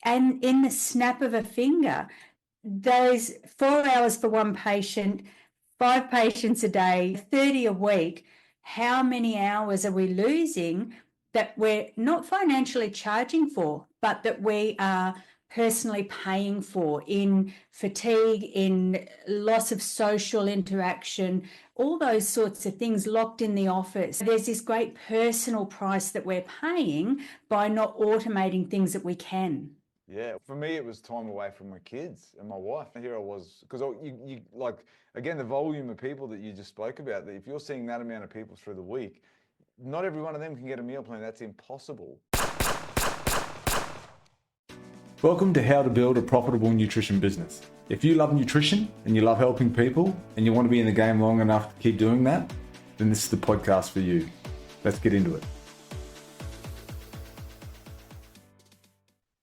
And in the snap of a finger, those 4 hours for one patient, 5 patients a day, 30 a week, how many hours are we losing that we're not financially charging for, but that we are personally paying for in fatigue, in loss of social interaction, all those sorts of things locked in the office. There's this great personal price that we're paying by not automating things that we can. Yeah, for me, it was time away from my kids and my wife. Here I was, because you like, again, the volume of people that you just spoke about, that if you're seeing that amount of people through the week, not every one of them can get a meal plan. That's impossible. Welcome to How to Build a Profitable Nutrition Business. If you love nutrition and you love helping people and you want to be in the game long enough to keep doing that, then this is the podcast for you. Let's get into it.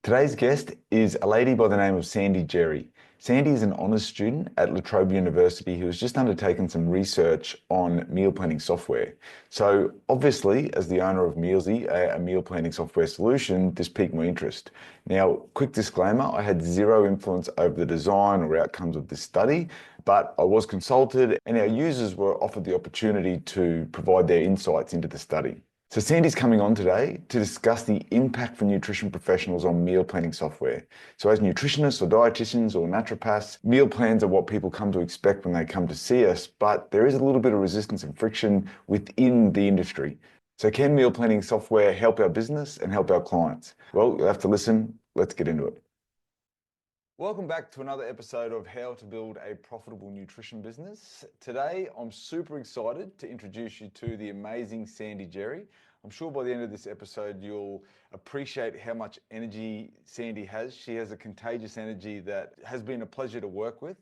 Today's guest is a lady by the name of Sandi Gerry. Sandi is an honours student at Trobe University who has just undertaken some research on meal planning software. So obviously, as the owner of MEALZEE, a meal planning software solution, this piqued my interest. Now, quick disclaimer, I had zero influence over the design or outcomes of this study, but I was consulted and our users were offered the opportunity to provide their insights into the study. So Sandi's coming on today to discuss the impact for nutrition professionals on meal planning software. So as nutritionists or dietitians or naturopaths, meal plans are what people come to expect when they come to see us, but there is a little bit of resistance and friction within the industry. So can meal planning software help our business and help our clients? Well, you'll have to listen. Let's get into it. Welcome back to another episode of How to Build a Profitable Nutrition Business. Today, I'm super excited to introduce you to the amazing Sandi Gerry. I'm sure by the end of this episode, you'll appreciate how much energy Sandi has. She has a contagious energy that has been a pleasure to work with,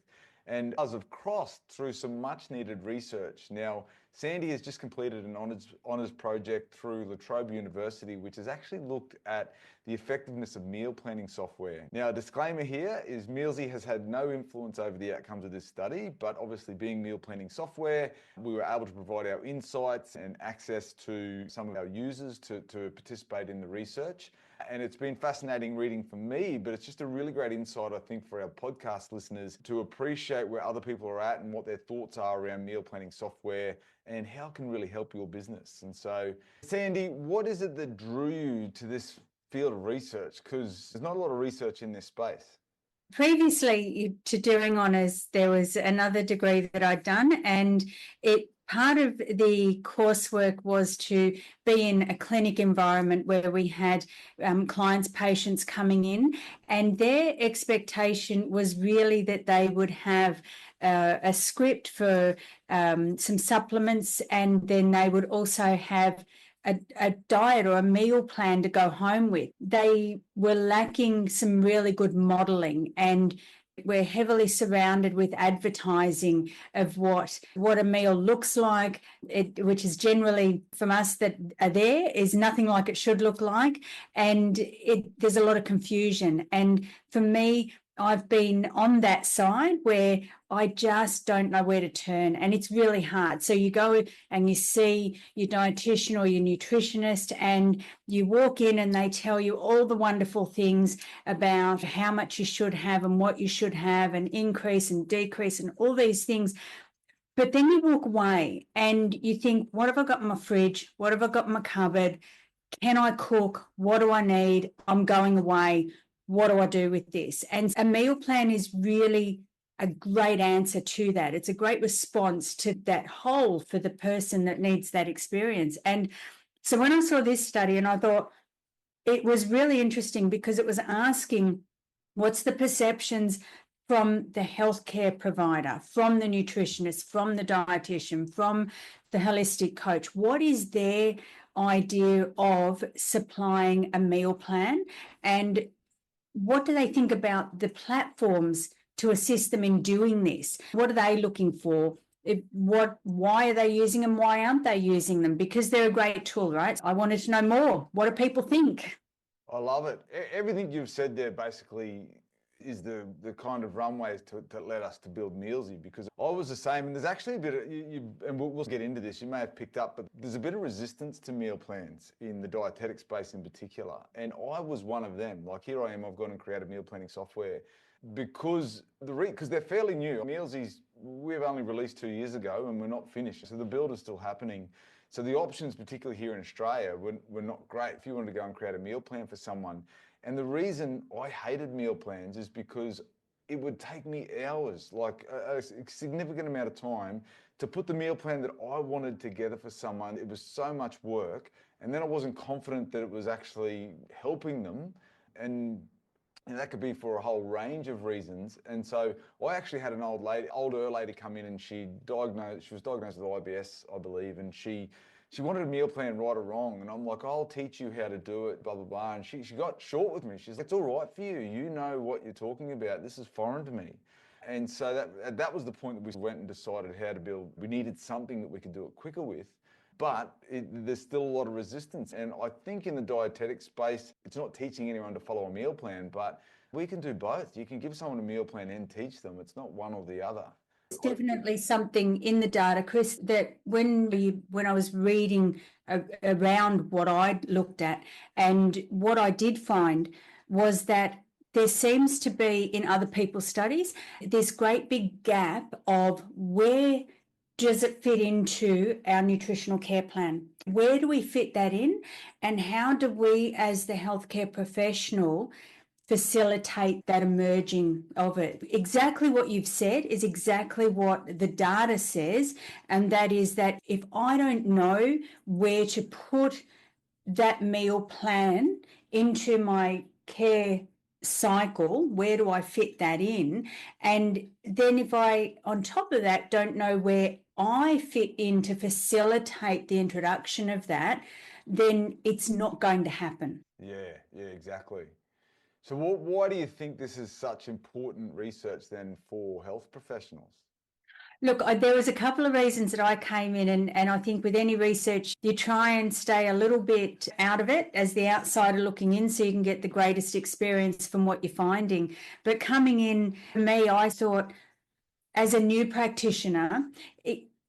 and us have crossed through some much needed research. Now, Sandi has just completed an honours project through Trobe University, which has actually looked at the effectiveness of meal planning software. Now, a disclaimer here is MEALZEE has had no influence over the outcomes of this study, but obviously being meal planning software, we were able to provide our insights and access to some of our users to participate in the research. And it's been fascinating reading for me, but it's just a really great insight, I think, for our podcast listeners to appreciate where other people are at and what their thoughts are around meal planning software and how it can really help your business. And so, Sandi, what is it that drew you to this field of research? Because there's not a lot of research in this space. Previously to doing honours, there was another degree that I'd done, and part of the coursework was to be in a clinic environment where we had clients, patients coming in, and their expectation was really that they would have a script for some supplements, and then they would also have a diet or a meal plan to go home with. They were lacking some really good modelling, and we're heavily surrounded with advertising of what a meal looks like, which is generally, from us that are there, is nothing like it should look like, and there's a lot of confusion. And for me, I've been on that side where I just don't know where to turn, and it's really hard. So you go and you see your dietitian or your nutritionist, and you walk in and they tell you all the wonderful things about how much you should have and what you should have, and increase and decrease and all these things. But then you walk away and you think, what have I got in my fridge? What have I got in my cupboard? Can I cook? What do I need? I'm going away. What do I do with this? And a meal plan is really a great answer to that. It's a great response to that hole for the person that needs that experience. And so when I saw this study, and I thought it was really interesting because it was asking, what's the perceptions from the healthcare provider, from the nutritionist, from the dietitian, from the holistic coach? What is their idea of supplying a meal plan? And what do they think about the platforms to assist them in doing this? What are they looking for? Why are they using them? Why aren't they using them? Because they're a great tool, right? I wanted to know more. What do people think? I love it. Everything you've said there basically is the kind of runways that led us to build MEALZEE, because I was the same. And there's actually a bit of, and we'll get into this, you may have picked up, but there's a bit of resistance to meal plans in the dietetic space in particular. And I was one of them. Like, here I am, I've gone and created meal planning software because they're fairly new. MEALZEE's, we've only released 2 years ago and we're not finished. So the build is still happening. So the options, particularly here in Australia, were not great if you wanted to go and create a meal plan for someone. And the reason I hated meal plans is because it would take me hours, like a significant amount of time, to put the meal plan that I wanted together for someone. It was so much work. And then I wasn't confident that it was actually helping them. And that could be for a whole range of reasons. And so I actually had an older lady come in, and she was diagnosed with IBS, I believe, and she wanted a meal plan, right or wrong. And I'm like, I'll teach you how to do it, blah, blah, blah. And she got short with me. She's like, it's all right for you. You know what you're talking about. This is foreign to me. And so that was the point that we went and decided how to build. We needed something that we could do it quicker with. But there's still a lot of resistance. And I think in the dietetic space, it's not teaching anyone to follow a meal plan, but we can do both. You can give someone a meal plan and teach them. It's not one or the other. It's definitely something in the data, Chris, that when I was reading around what I looked at, and what I did find was that there seems to be, in other people's studies, this great big gap of where does it fit into our nutritional care plan? Where do we fit that in? And how do we, as the healthcare professional, facilitate that emerging of it? Exactly what you've said is exactly what the data says. And that is that if I don't know where to put that meal plan into my care cycle, where do I fit that in? And then if I, on top of that, don't know where I fit in to facilitate the introduction of that, then it's not going to happen. Yeah, exactly. So why do you think this is such important research then for health professionals? Look, there was a couple of reasons that I came in, and I think with any research, you try and stay a little bit out of it as the outsider looking in so you can get the greatest experience from what you're finding. But coming in, for me, I thought, as a new practitioner,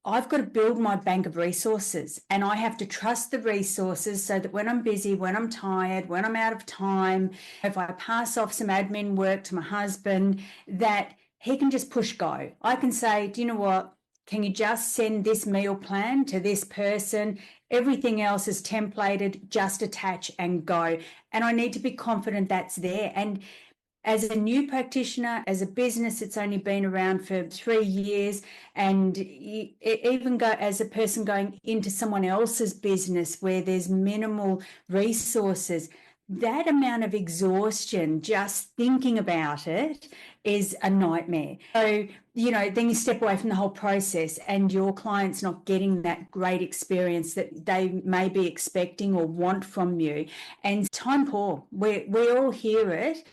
I've got to build my bank of resources, and I have to trust the resources so that when I'm busy, when I'm tired, when I'm out of time, if I pass off some admin work to my husband, that he can just push go. I can say, do you know what? Can you just send this meal plan to this person? Everything else is templated, just attach and go. And I need to be confident that's there. And as a new practitioner, as a business, it's only been around for 3 years, and even go as a person going into someone else's business where there's minimal resources, that amount of exhaustion just thinking about it is a nightmare. So, then you step away from the whole process and your client's not getting that great experience that they may be expecting or want from you. And time poor, we all hear it.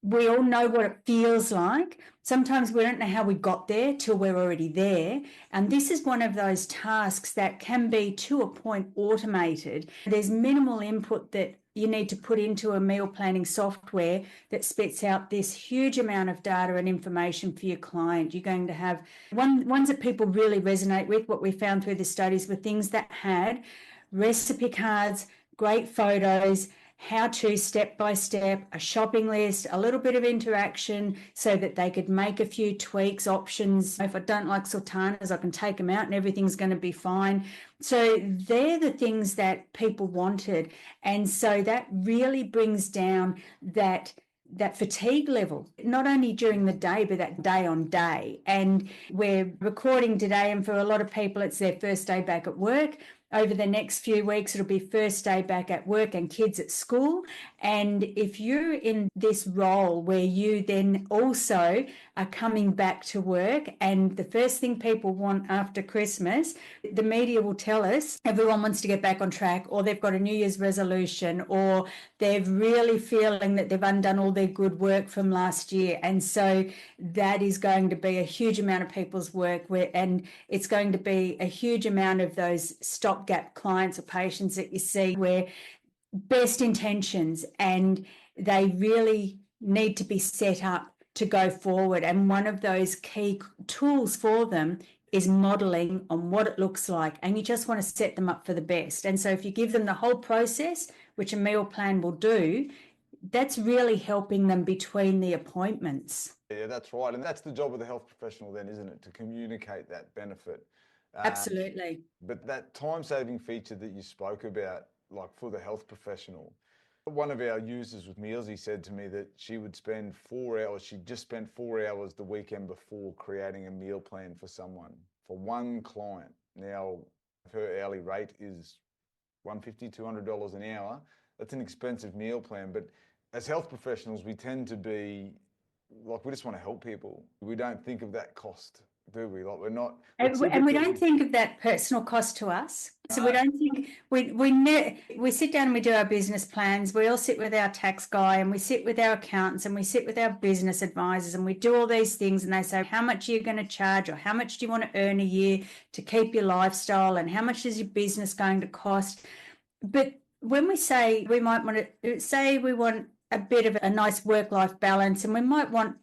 We all know what it feels like. Sometimes we don't know how we got there till we're already there. And this is one of those tasks that can be, to a point, automated. There's minimal input that you need to put into a meal planning software that spits out this huge amount of data and information for your client. You're going to have ones that people really resonate with. What we found through the studies were things that had recipe cards, great photos, how to step by step, a shopping list, a little bit of interaction so that they could make a few tweaks, options. If I don't like sultanas, I can take them out and everything's going to be fine. So they're the things that people wanted. And so that really brings down that fatigue level, not only during the day, but that day on day. And we're recording today, and for a lot of people, it's their first day back at work. Over the next few weeks, it'll be first day back at work and kids at school. And if you're in this role where you then also are coming back to work, and the first thing people want after Christmas, the media will tell us everyone wants to get back on track, or they've got a New Year's resolution, or they're really feeling that they've undone all their good work from last year. And so that is going to be a huge amount of people's work, and it's going to be a huge amount of those stopgap clients or patients that you see where best intentions, and they really need to be set up to go forward. And one of those key tools for them is modeling on what it looks like. And you just want to set them up for the best. And so if you give them the whole process, which a meal plan will do, that's really helping them between the appointments. Yeah, that's right. And that's the job of the health professional then, isn't it? To communicate that benefit. Absolutely. But that time-saving feature that you spoke about, like for the health professional, one of our users with MEALZEE said to me that she would spend 4 hours, she just spent 4 hours the weekend before creating a meal plan for someone, for one client. Now, her hourly rate is $150, $200 an hour. That's an expensive meal plan, but as health professionals, we tend to be like, we just want to help people. We don't think of that cost, do we? Like, we're not. And we don't think of that personal cost to us. So we don't think, we sit down and we do our business plans. We all sit with our tax guy and we sit with our accountants and we sit with our business advisors and we do all these things, and they say, how much are you going to charge, or how much do you want to earn a year to keep your lifestyle, and how much is your business going to cost? But when we say we might want to say we want a bit of a nice work-life balance, and we might want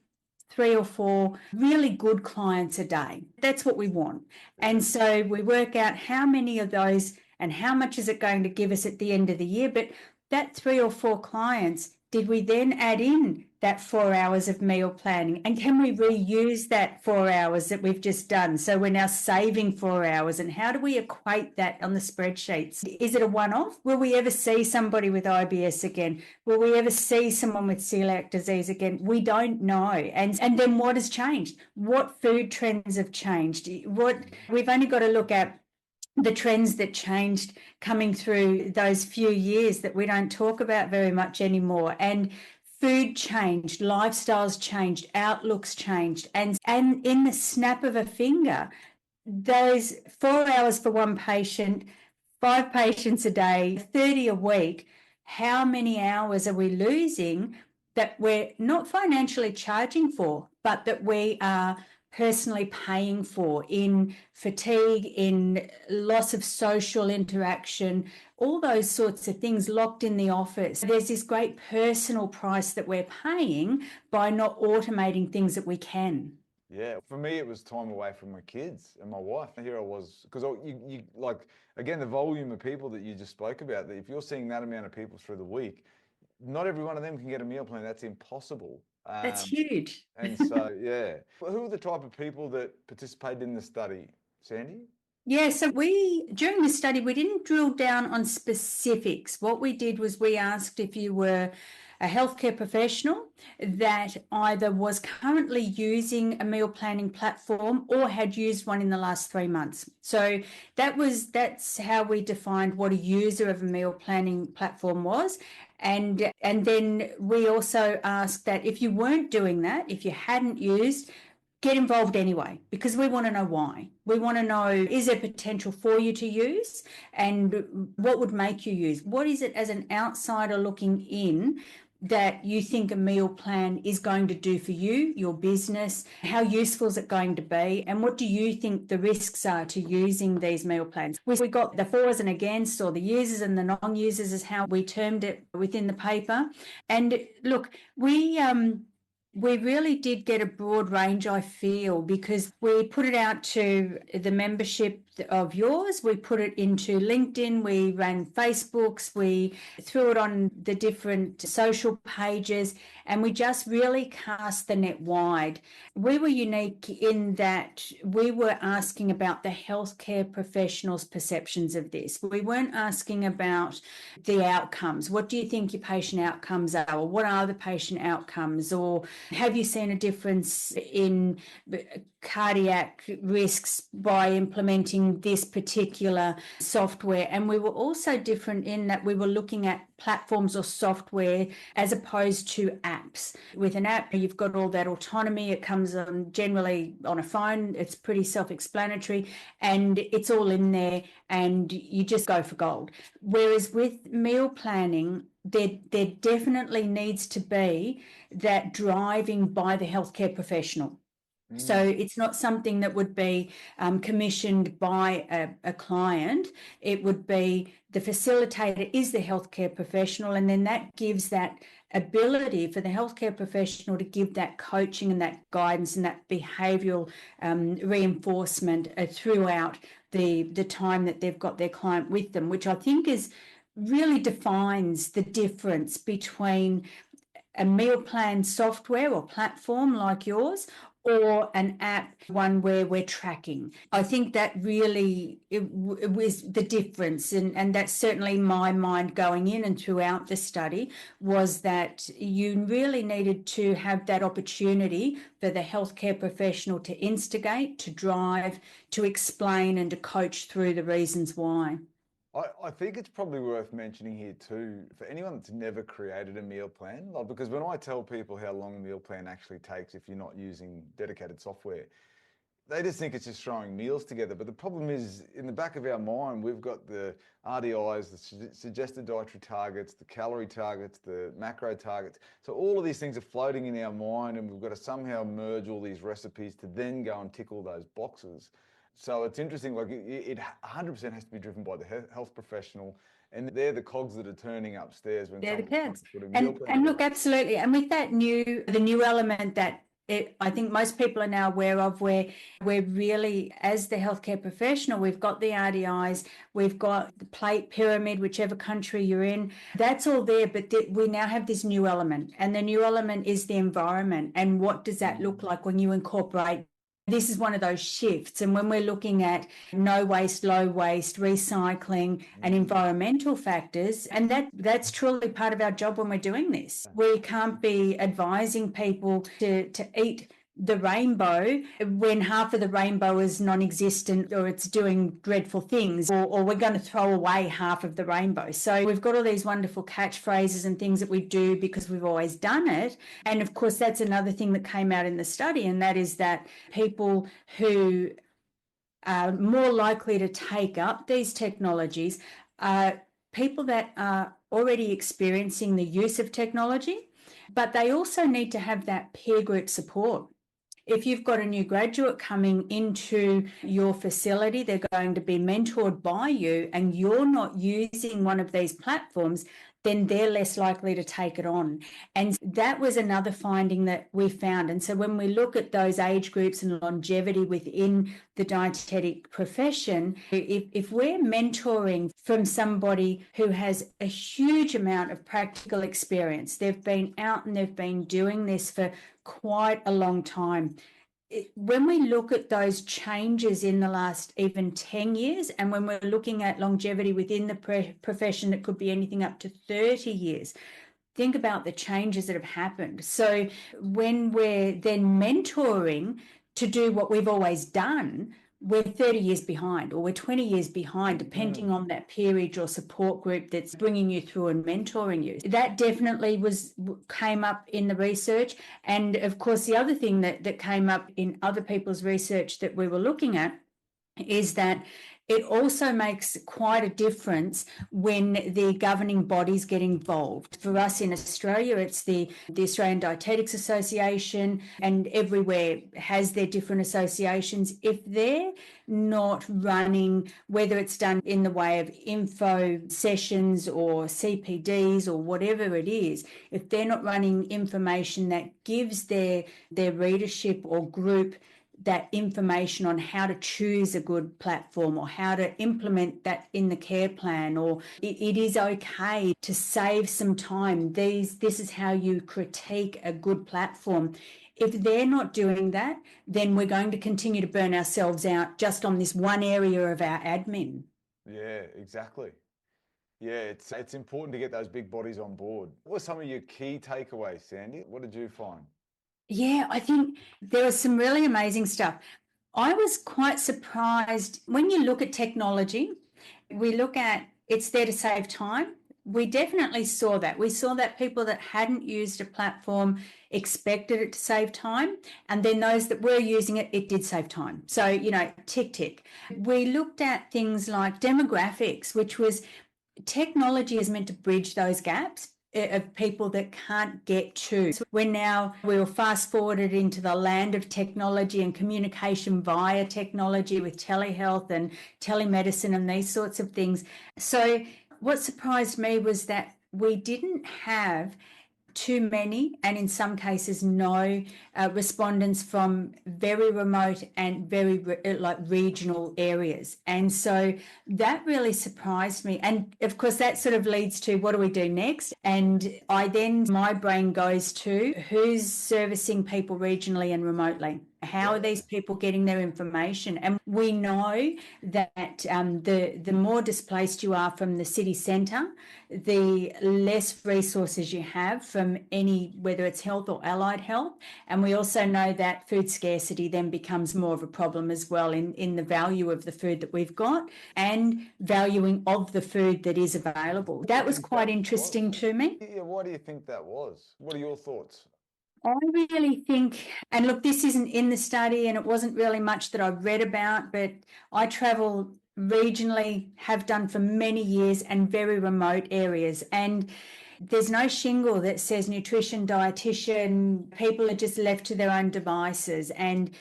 3 or 4 really good clients a day. That's what we want. And so we work out how many of those and how much is it going to give us at the end of the year. But that 3 or 4 clients, did we then add in that 4 hours of meal planning? And can we reuse that 4 hours that we've just done? So we're now saving 4 hours. And how do we equate that on the spreadsheets? Is it a one-off? Will we ever see somebody with IBS again? Will we ever see someone with celiac disease again? We don't know. And then what has changed? What food trends have changed? We've only got to look at the trends that changed coming through those few years that we don't talk about very much anymore. And food changed, lifestyles changed, outlooks changed. And in the snap of a finger, those 4 hours for one patient, 5 patients a day, 30 a week, how many hours are we losing that we're not financially charging for, but that we are personally paying for in fatigue, in loss of social interaction, all those sorts of things locked in the office? There's this great personal price that we're paying by not automating things that we can. Yeah, for me, it was time away from my kids and my wife. Here I was, because you like, again, the volume of people that you just spoke about, that if you're seeing that amount of people through the week, not every one of them can get a meal plan. That's impossible. That's huge. And so, yeah. Who are the type of people that participated in the study, Sandi? Yeah, so during the study, we didn't drill down on specifics. What we did was we asked if you were a healthcare professional that either was currently using a meal planning platform or had used one in the last 3 months. So that's how we defined what a user of a meal planning platform was. And then we also asked that if you weren't doing that, if you hadn't used, get involved anyway, because we want to know why. We want to know, is there potential for you to use, and what would make you use? What is it as an outsider looking in that you think a meal plan is going to do for you, your business? How useful is it going to be? And what do you think the risks are to using these meal plans? We got the fors and against, or the users and the non-users is how we termed it within the paper. And look, we really did get a broad range, I feel, because we put it out to the membership of yours. We put it into LinkedIn. We ran Facebooks. We threw it on the different social pages, and we just really cast the net wide. We were unique in that we were asking about the healthcare professionals' perceptions of this. We weren't asking about the outcomes. What do you think your patient outcomes are? Or what are the patient outcomes? Or have you seen a difference in cardiac risks by implementing this particular software? And we were also different in that we were looking at platforms or software as opposed to apps. With an app, you've got all that autonomy. It comes on generally on a phone. It's pretty self-explanatory and it's all in there and you just go for gold. Whereas with meal planning, there definitely needs to be that driving by the healthcare professional. So it's not something that would be commissioned by a client. It would be the facilitator is the healthcare professional, and then that gives that ability for the healthcare professional to give that coaching and that guidance and that behavioural reinforcement throughout the time that they've got their client with them, which I think is really defines the difference between a meal plan software or platform like yours or an app, one where we're tracking. I think that really it was the difference, and that's certainly my mind going in and throughout the study, was that you really needed to have that opportunity for the healthcare professional to instigate, to drive, to explain and to coach through the reasons why. I think it's probably worth mentioning here too, for anyone that's never created a meal plan, like, because when I tell people how long a meal plan actually takes if you're not using dedicated software, they just think it's just throwing meals together. But the problem is, in the back of our mind, we've got the RDIs, the suggested dietary targets, the calorie targets, the macro targets. So all of these things are floating in our mind, and we've got to somehow merge all these recipes to then go and tick all those boxes. So it's interesting, like it 100% has to be driven by the health professional, and they're the cogs that are turning upstairs when They're the someone's kids. put a meal plan And look, together. absolutely. And with that the new element that I think most people are now aware of, where we're really, as the healthcare professional, we've got the RDIs, we've got the plate pyramid, whichever country you're in, that's all there. But we now have this new element, and the new element is the environment. And what does that look like when you incorporate? This is one of those shifts. And when we're looking at no waste, low waste, recycling and environmental factors, and that's truly part of our job when we're doing this. We can't be advising people to eat the rainbow when half of the rainbow is non-existent or it's doing dreadful things, or we're going to throw away half of the rainbow. So we've got all these wonderful catchphrases and things that we do because we've always done it. And of course, that's another thing that came out in the study, and that is that people who are more likely to take up these technologies are people that are already experiencing the use of technology, but they also need to have that peer group support. If you've got a new graduate coming into your facility, they're going to be mentored by you, and you're not using one of these platforms, then they're less likely to take it on. And that was another finding that we found. And so when we look at those age groups and longevity within the dietetic profession, if we're mentoring from somebody who has a huge amount of practical experience, they've been out and they've been doing this for quite a long time. When we look at those changes in the last even 10 years, and when we're looking at longevity within the profession, that could be anything up to 30 years, think about the changes that have happened. So when we're then mentoring to do what we've always done, we're 30 years behind, or we're 20 years behind, depending on that peerage or support group that's bringing you through and mentoring you. That definitely came up in the research. And of course, the other thing that came up in other people's research that we were looking at is that it also makes quite a difference when the governing bodies get involved. For us in Australia, it's the Australian Dietetics Association, and everywhere has their different associations. If they're not running, whether it's done in the way of info sessions or CPDs or whatever it is, if they're not running information that gives their readership or group that information on how to choose a good platform or how to implement that in the care plan, or it is okay to save some time. This is how you critique a good platform. If they're not doing that, then we're going to continue to burn ourselves out just on this one area of our admin. Yeah, exactly. Yeah, it's important to get those big bodies on board. What were some of your key takeaways, Sandy? What did you find? Yeah, I think there was some really amazing stuff. I was quite surprised when you look at technology, we look at it's there to save time. We definitely saw that. We saw that people that hadn't used a platform expected it to save time. And then those that were using it, it did save time. So, tick. We looked at things like demographics, which was technology is meant to bridge those gaps. of people that can't get to. So we were fast forwarded into the land of technology and communication via technology with telehealth and telemedicine and these sorts of things. So what surprised me was that we didn't have too many, and in some cases no, respondents from very remote and very regional areas. And so that really surprised me. And of course that sort of leads to, what do we do next? And my brain goes to, who's servicing people regionally and remotely? How are these people getting their information? And we know that the more displaced you are from the city centre, the less resources you have from whether it's health or allied health. And we also know that food scarcity then becomes more of a problem as well in the value of the food that we've got and valuing of the food that is available. That was quite interesting to me. Yeah, why do you think that was? What are your thoughts? I really think, and look, this isn't in the study and it wasn't really much that I've read about, but I travel regionally, have done for many years, and very remote areas. And there's no shingle that says nutrition, dietitian. People are just left to their own devices. And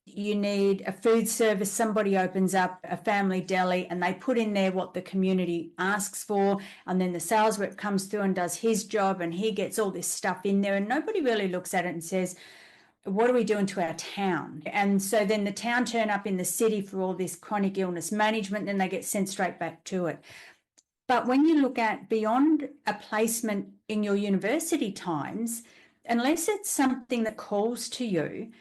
you need a food service. Somebody opens up a family deli and they put in there what the community asks for, and then the sales rep comes through and does his job and he gets all this stuff in there, and nobody really looks at it and says, what are we doing to our town? And so then the town turn up in the city for all this chronic illness management, then they get sent straight back to it. But when you look at beyond a placement in your university times, unless it's something that calls to you,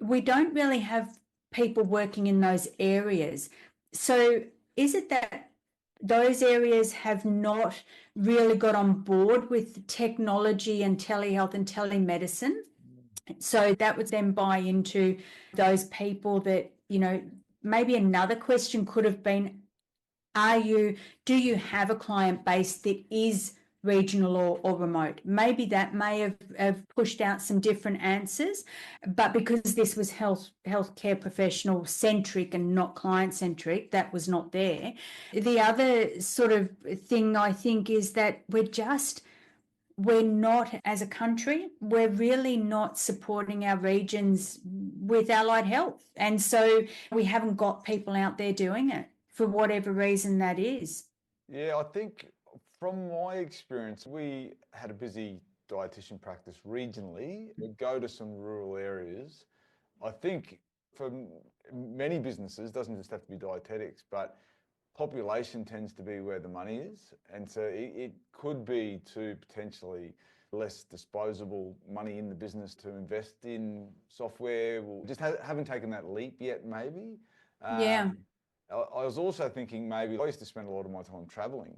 we don't really have people working in those areas. So is it that those areas have not really got on board with technology and telehealth and telemedicine? So that would then buy into those people that, maybe another question could have been, do you have a client base that is regional or remote? Maybe that may have pushed out some different answers, but because this was healthcare professional centric and not client centric, that was not there. The other sort of thing I think is that we're not, as a country, we're really not supporting our regions with allied health. And so we haven't got people out there doing it for whatever reason that is. Yeah, I think from my experience, we had a busy dietitian practice regionally. We go to some rural areas. I think for many businesses, doesn't just have to be dietetics, but population tends to be where the money is. And so it could be to potentially less disposable money in the business to invest in software. We'll just haven't taken that leap yet, maybe. Yeah. I was also thinking maybe I used to spend a lot of my time traveling.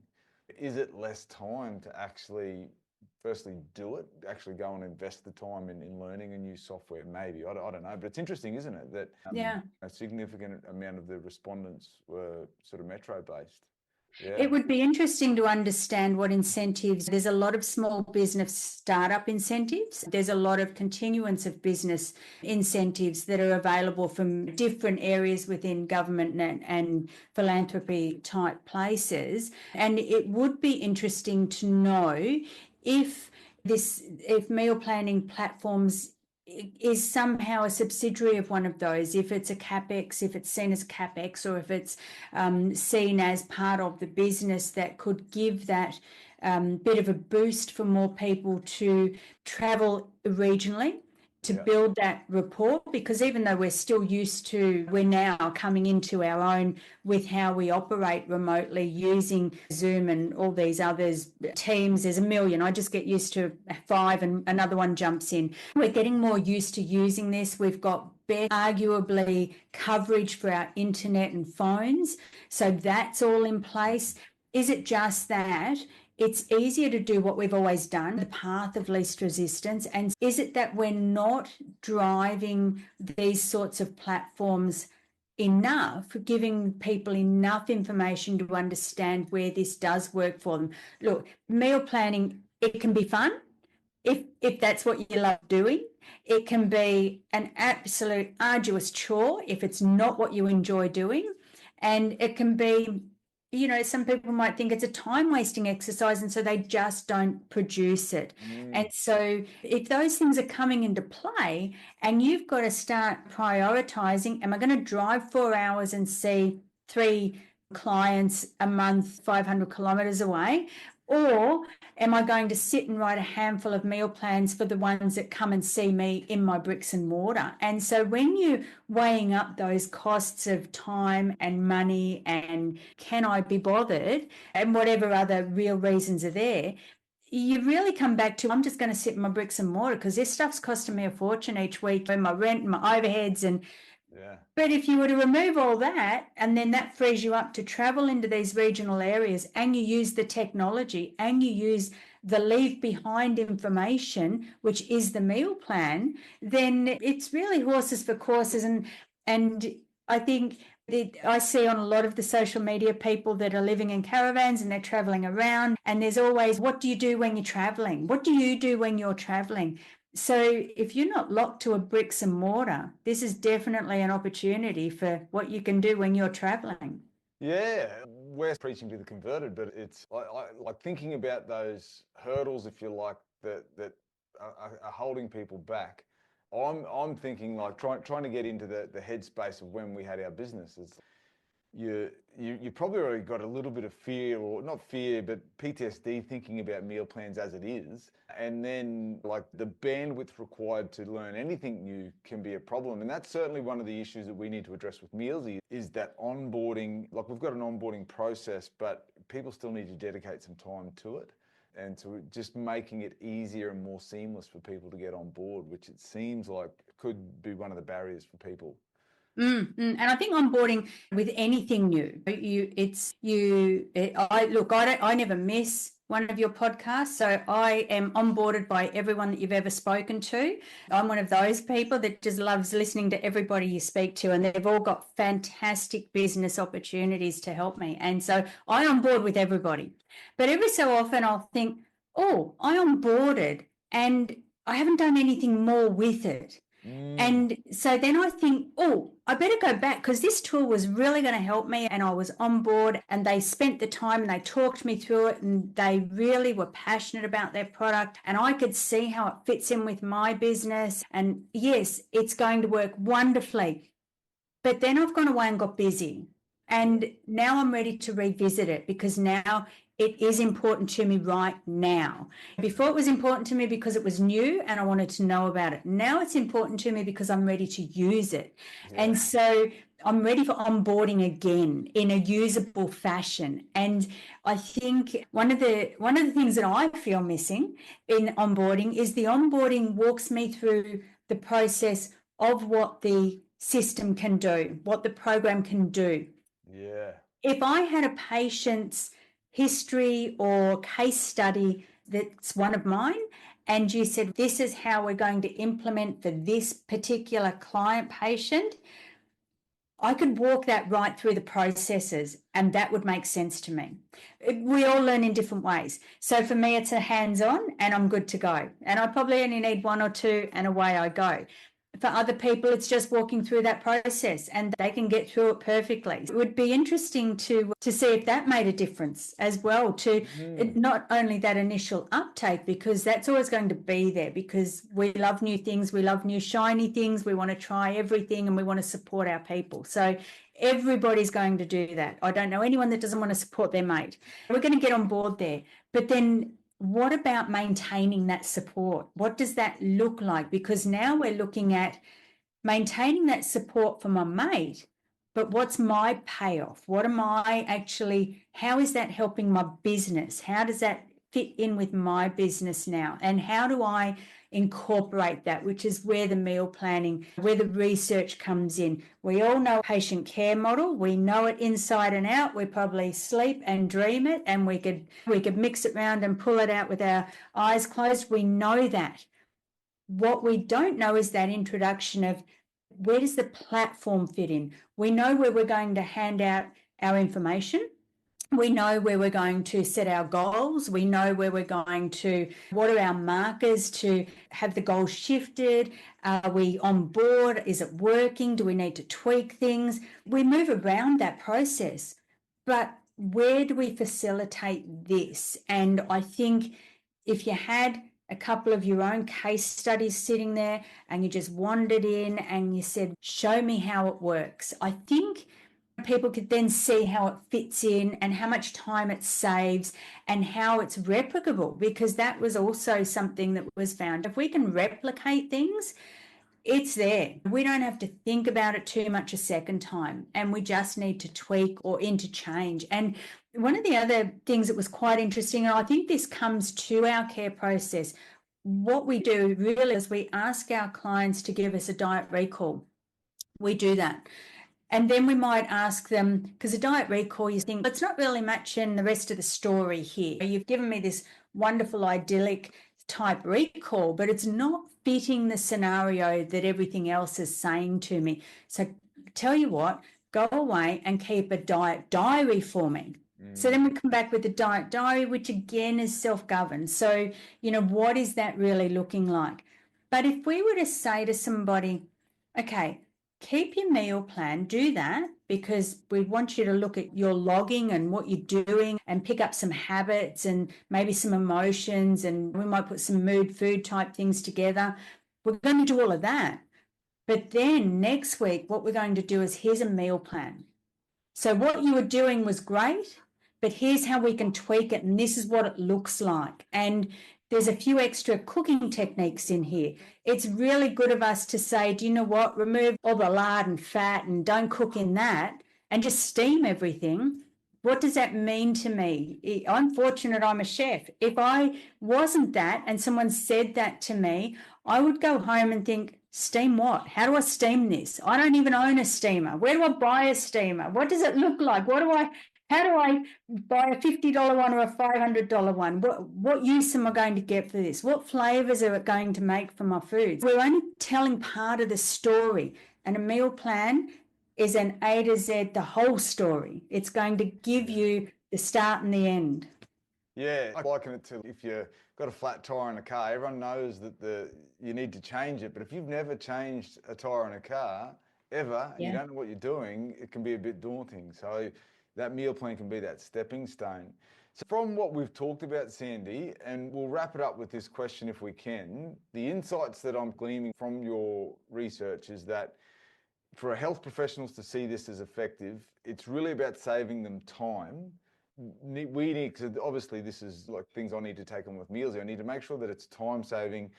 Is it less time to actually firstly do it, actually go and invest the time in learning a new software? Maybe, I don't know, but it's interesting, isn't it, that a significant amount of the respondents were sort of metro based. Yeah. It would be interesting to understand what incentives. There's a lot of small business startup incentives. There's a lot of continuance of business incentives that are available from different areas within government and philanthropy type places. And it would be interesting to know if meal planning platforms is somehow a subsidiary of one of those, if it's a CapEx, if it's seen as CapEx, or if it's seen as part of the business that could give that bit of a boost for more people to travel regionally, to build that rapport, because even though we're now coming into our own with how we operate remotely using Zoom and all these others, Teams, there's a million. I just get used to 5 and another one jumps in. We're getting more used to using this. We've got better, arguably, coverage for our internet and phones. So that's all in place. Is it just that it's easier to do what we've always done, the path of least resistance? And is it that we're not driving these sorts of platforms enough, giving people enough information to understand where this does work for them? Look, meal planning, it can be fun if that's what you love doing. It can be an absolute arduous chore if it's not what you enjoy doing. And it can be some people might think it's a time wasting exercise, and so they just don't produce it. And so if those things are coming into play and you've got to start prioritizing, am I going to drive 4 hours and see 3 clients a month 500 kilometers away, or am I going to sit and write a handful of meal plans for the ones that come and see me in my bricks and mortar? And so when you're weighing up those costs of time and money and can I be bothered and whatever other real reasons are there, you really come back to, I'm just going to sit in my bricks and mortar because this stuff's costing me a fortune each week, and my rent and my overheads. And but if you were to remove all that, and then that frees you up to travel into these regional areas, and you use the technology and you use the leave behind information, which is the meal plan, then it's really horses for courses. And I think I see on a lot of the social media people that are living in caravans and they're traveling around, and there's always, what do you do when you're traveling? What do you do when you're traveling? So if you're not locked to a bricks and mortar, this is definitely an opportunity for what you can do when you're traveling. Yeah, we're preaching to the converted, but it's like thinking about those hurdles, if you like, that are holding people back. I'm thinking like trying to get into the headspace of when we had our businesses. You probably already got a little bit of fear, or not fear, but PTSD thinking about meal plans as it is. And then like the bandwidth required to learn anything new can be a problem. And that's certainly one of the issues that we need to address with MEALZEE, is that onboarding. Like, we've got an onboarding process, but people still need to dedicate some time to it, and to just making it easier and more seamless for people to get on board, which it seems like could be one of the barriers for people. And I think onboarding with anything new, I never miss one of your podcasts. So I am onboarded by everyone that you've ever spoken to. I'm one of those people that just loves listening to everybody you speak to, and they've all got fantastic business opportunities to help me. And so I onboard with everybody. But every so often I'll think, oh, I onboarded and I haven't done anything more with it. And so then I think, oh, I better go back, because this tool was really going to help me, and I was on board, and they spent the time and they talked me through it, and they really were passionate about their product, and I could see how it fits in with my business. And yes, it's going to work wonderfully. But then I've gone away and got busy, and now I'm ready to revisit it, because now it is important to me right now. Before, it was important to me because it was new and I wanted to know about it. Now it's important to me because I'm ready to use it. And so I'm ready for onboarding again in a usable fashion. And I think one of the things that I feel missing in onboarding is the onboarding walks me through the process of what the system can do, what the program can do. Yeah. If I had a patient's history or case study that's one of mine, and you said, this is how we're going to implement for this particular client patient, I could walk that right through the processes, and that would make sense to me. We all learn in different ways. So for me, it's a hands-on and I'm good to go. And I probably only need 1 or 2 and away I go. For other people, it's just walking through that process and they can get through it perfectly. It would be interesting to see if that made a difference as well, to not only that initial uptake, because that's always going to be there, because we love new things, we love new shiny things, we want to try everything, and we want to support our people. So everybody's going to do that. I don't know anyone that doesn't want to support their mate. We're going to get on board there. But then what about maintaining that support? What does that look like? Because now we're looking at maintaining that support for my mate, but what's my payoff? What am I actually, how is that helping my business? How does that fit in with my business now? And how do I incorporate that, which is where the meal planning, where the research comes in. We all know patient care model. We know it inside and out. We probably sleep and dream it, and we could mix it around and pull it out with our eyes closed. We know that. What we don't know is that introduction of, where does the platform fit in? We know where we're going to hand out our information. We know where we're going to set our goals. We know where we're going to, what are our markers to have the goals shifted? Are we on board? Is it working? Do we need to tweak things? We move around that process. But where do we facilitate this? And I think if you had a couple of your own case studies sitting there and you just wandered in and you said, show me how it works, I think people could then see how it fits in and how much time it saves and how it's replicable, because that was also something that was found. If we can replicate things, it's there. We don't have to think about it too much a second time, and we just need to tweak or interchange. And one of the other things that was quite interesting, and I think this comes to our care process, what we do really is we ask our clients to give us a diet recall. We do that. And then we might ask them, because a diet recall, you think, it's not really matching the rest of the story here. You've given me this wonderful, idyllic type recall, but it's not fitting the scenario that everything else is saying to me. So tell you what, go away and keep a diet diary for me. So then we come back with the diet diary, which again is self-governed. So, what is that really looking like? But if we were to say to somebody, okay, keep your meal plan, do that, because we want you to look at your logging and what you're doing and pick up some habits and maybe some emotions, and we might put some mood food type things together. We're going to do all of that. But then next week, what we're going to do is here's a meal plan. So what you were doing was great, but here's how we can tweak it, and this is what it looks like. And there's a few extra cooking techniques in here. It's really good of us to say, do you know what, remove all the lard and fat and don't cook in that and just steam everything. What does that mean to me? I'm fortunate I'm a chef. If I wasn't that and someone said that to me, I would go home and think, steam what? How do I steam this? I don't even own a steamer. Where do I buy a steamer? What does it look like? How do I buy a $50 one or a $500 one? What use am I going to get for this? What flavors are it going to make for my foods? We're only telling part of the story, and a meal plan is an A to Z, the whole story. It's going to give you the start and the end. Yeah, I liken it to if you've got a flat tire in a car, everyone knows that you need to change it. But if you've never changed a tire in a car ever, and you don't know what you're doing, it can be a bit daunting. So that meal plan can be that stepping stone. So from what we've talked about, Sandi, and we'll wrap it up with this question if we can, the insights that I'm gleaning from your research is that for health professionals to see this as effective, it's really about saving them time. We need, because obviously this is like things I need to take on with MEALZEE. I need to make sure that it's time saving,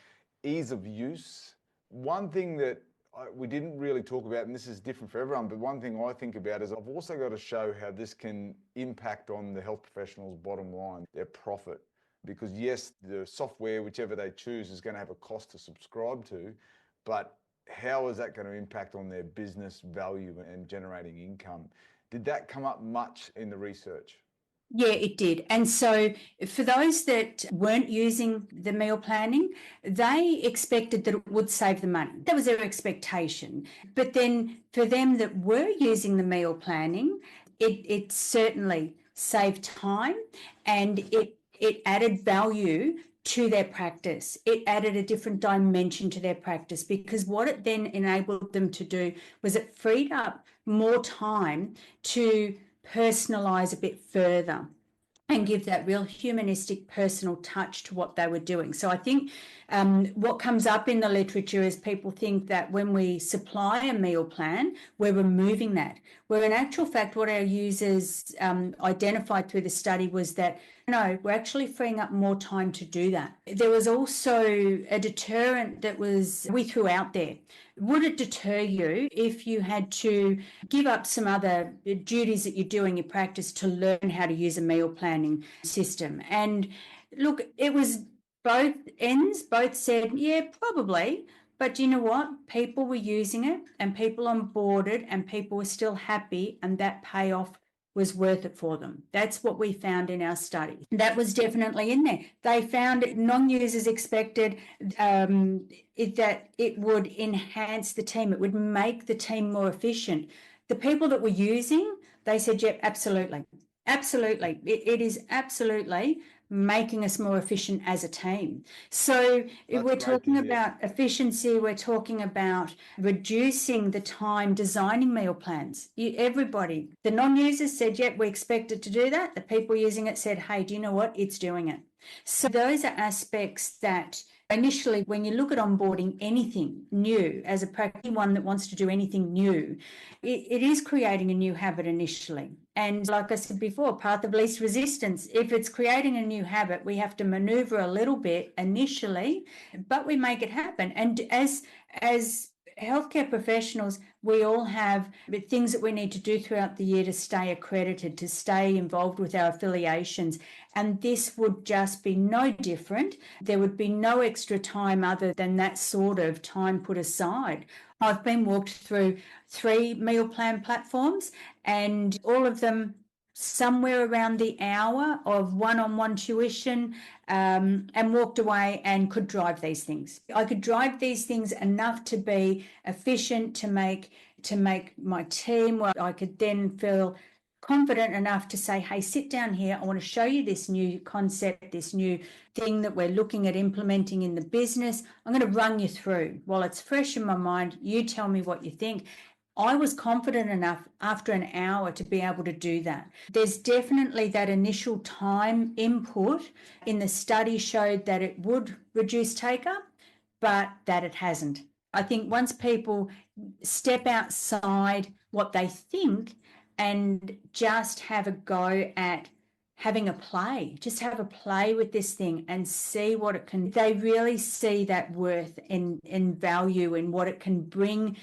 ease of use. One thing that we didn't really talk about, and this is different for everyone, but one thing I think about is I've also got to show how this can impact on the health professionals' bottom line, their profit. Because yes, the software, whichever they choose, is going to have a cost to subscribe to, but how is that going to impact on their business value and generating income? Did that come up much in the research? Yeah, it did. And so for those that weren't using the meal planning, they expected that it would save them money. That was their expectation. But then for them that were using the meal planning, it certainly saved time, and it added value to their practice. It added a different dimension to their practice, because what it then enabled them to do was it freed up more time to personalize a bit further and give that real humanistic personal touch to what they were doing. So I think what comes up in the literature is people think that when we supply a meal plan, we're removing that, where in actual fact what our users identified through the study was that no, we're actually freeing up more time to do that. There was also a deterrent that we threw out there. Would it deter you if you had to give up some other duties that you do in your practice to learn how to use a meal planning system? And look, it was both ends, both said, yeah, probably. But you know what? People were using it, and people onboarded, and people were still happy, and that payoff was worth it for them. That's what we found in our study. That was definitely in there. They found non-users expected that it would enhance the team. It would make the team more efficient. The people that were using, they said, yep, absolutely. Absolutely. It is absolutely making us more efficient as a team. So if we're talking about efficiency, we're talking about reducing the time designing meal plans. Everybody, the non-users said, yep, we expected to do that. The people using it said, hey, do you know what? It's doing it. So those are aspects that initially, when you look at onboarding anything new, as a anyone that wants to do anything new, it is creating a new habit initially. And like I said before, path of least resistance. If it's creating a new habit, we have to maneuver a little bit initially, but we make it happen. And as healthcare professionals, we all have things that we need to do throughout the year to stay accredited, to stay involved with our affiliations. And this would just be no different. There would be no extra time other than that sort of time put aside. I've been walked through 3 meal plan platforms, and all of them somewhere around the hour of one-on-one tuition, and walked away and could drive these things. I could drive these things enough to be efficient, to make my team, where I could then feel confident enough to say, hey, sit down here. I want to show you this new concept, this new thing that we're looking at implementing in the business. I'm going to run you through. While it's fresh in my mind, you tell me what you think. I was confident enough after an hour to be able to do that. There's definitely that initial time input in the study showed that it would reduce take-up, but that it hasn't. I think once people step outside what they think and just have a go at having a play, just have a play with this thing and see what it can, they really see that worth in value in what it can bring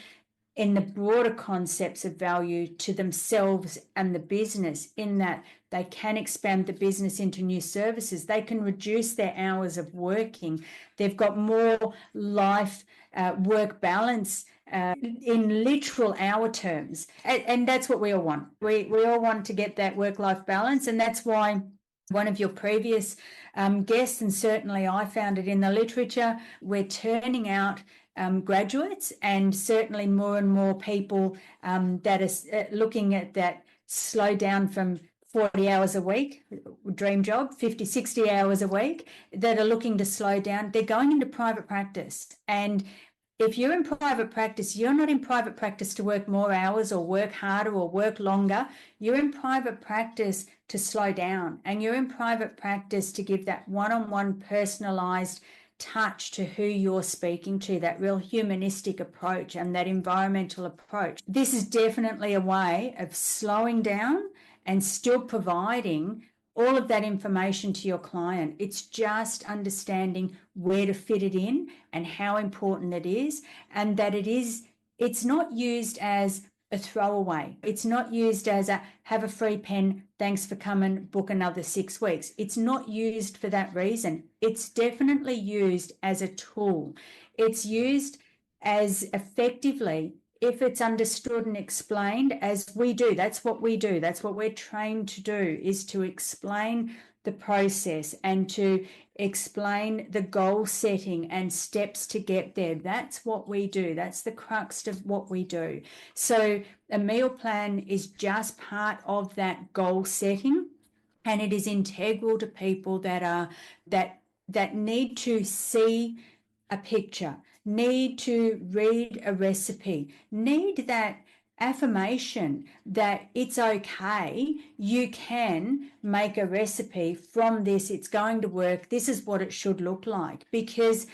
in the broader concepts of value to themselves and the business, in that they can expand the business into new services. They can reduce their hours of working. They've got more life work balance in literal hour terms. And that's what we all want. We all want to get that work-life balance. And that's why one of your previous guests, and certainly I found it in the literature, we're turning out graduates, and certainly more and more people that are looking at that slow down from 40 hours a week, dream job, 50, 60 hours a week, that are looking to slow down. They're going into private practice. And if you're in private practice, you're not in private practice to work more hours or work harder or work longer. You're in private practice to slow down, and you're in private practice to give that one-on-one personalized touch to who you're speaking to, that real humanistic approach and that environmental approach. This is definitely a way of slowing down and still providing all of that information to your client. It's just understanding where to fit it in and how important it is, and that it's not used as a throwaway. It's not used as a have a free pen, thanks for coming, book another 6 weeks. It's not used for that reason. It's definitely used as a tool. It's used as effectively if it's understood and explained as we do. That's what we do. That's what we're trained to do, is to explain the process and to explain the goal setting and steps to get there. That's what we do. That's the crux of what we do. So a meal plan is just part of that goal setting, and it is integral to people that need to see a picture, need to read a recipe, need that affirmation that it's okay, you can make a recipe from this, it's going to work, this is what it should look like. Because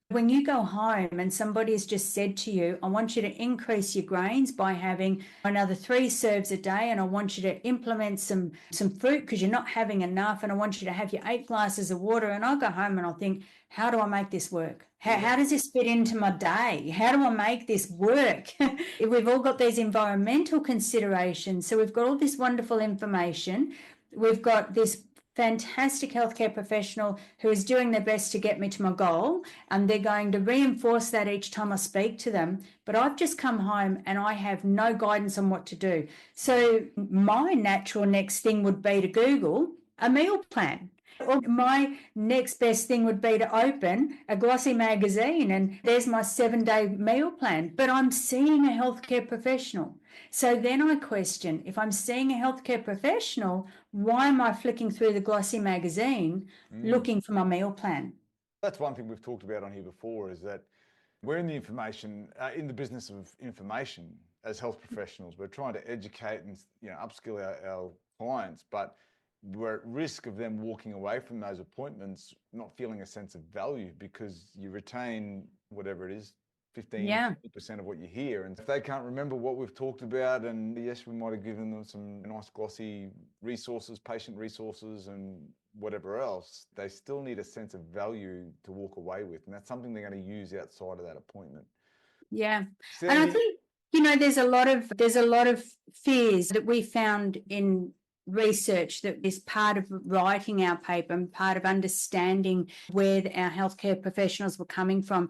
when you go home and somebody has just said to you, I want you to increase your grains by having another 3 serves a day, and I want you to implement some fruit because you're not having enough, and I want you to have your 8 glasses of water, and I'll go home and I'll think, how do I make this work? How does this fit into my day? How do I make this work? We've all got these environmental considerations. So we've got all this wonderful information. We've got this fantastic healthcare professional who is doing their best to get me to my goal, and they're going to reinforce that each time I speak to them. But I've just come home and I have no guidance on what to do. So my natural next thing would be to Google a meal plan. Or my next best thing would be to open a glossy magazine and there's my 7-day meal plan, but I'm seeing a healthcare professional. So then I question, if I'm seeing a healthcare professional, why am I flicking through the glossy magazine looking for my meal plan? That's one thing we've talked about on here before, is that we're in the business of information as health professionals. We're trying to educate and upskill our clients, but we're at risk of them walking away from those appointments not feeling a sense of value, because you retain whatever it is, 15% of what you hear. And if they can't remember what we've talked about, and yes, we might have given them some nice glossy resources, patient resources and whatever else, they still need a sense of value to walk away with. And that's something they're going to use outside of that appointment. Yeah. Sandy, And I think, there's a lot of fears that we found in research that is part of writing our paper and part of understanding where our healthcare professionals were coming from.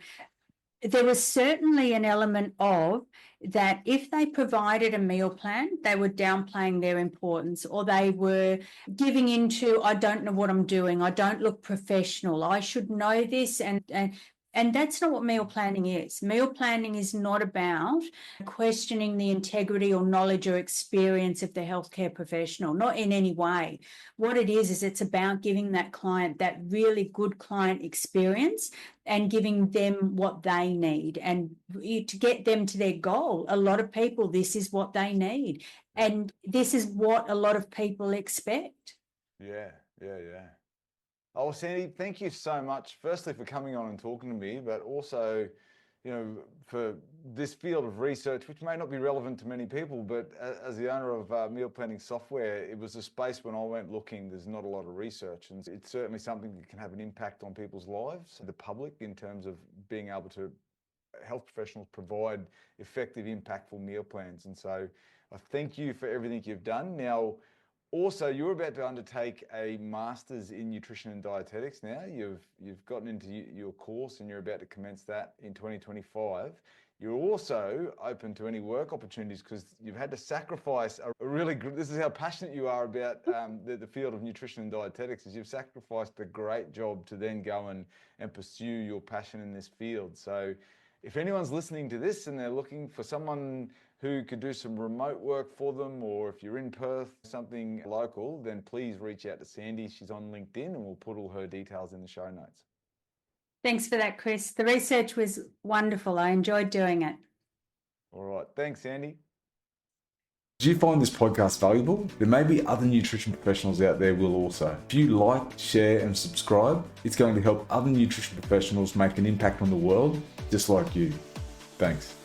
There was certainly an element of that if they provided a meal plan, they were downplaying their importance, or they were giving into, I don't know what I'm doing, I don't look professional, I should know this, and that's not what meal planning is. Meal planning is not about questioning the integrity or knowledge or experience of the healthcare professional, not in any way. What it is it's about giving that client that really good client experience and giving them what they need. And to get them to their goal, a lot of people, this is what they need. And this is what a lot of people expect. Yeah. Oh, Sandy, thank you so much, firstly, for coming on and talking to me, but also, for this field of research, which may not be relevant to many people, but as the owner of meal planning software, it was a space when I went looking, there's not a lot of research, and it's certainly something that can have an impact on people's lives, the public, in terms of being able to, health professionals provide effective, impactful meal plans. And so I thank you for everything you've done. Now, also, you're about to undertake a master's in nutrition and dietetics now. You've gotten into your course and you're about to commence that in 2025. You're also open to any work opportunities because you've had to sacrifice a really good, this is how passionate you are about the field of nutrition and dietetics, is you've sacrificed a great job to then go and pursue your passion in this field. So if anyone's listening to this and they're looking for someone who could do some remote work for them, or if you're in Perth, something local, then please reach out to Sandy. She's on LinkedIn and we'll put all her details in the show notes. Thanks for that, Chris. The research was wonderful. I enjoyed doing it. All right. Thanks, Sandy. Did you find this podcast valuable? There may be other nutrition professionals out there will also. If you like, share and subscribe, it's going to help other nutrition professionals make an impact on the world just like you. Thanks.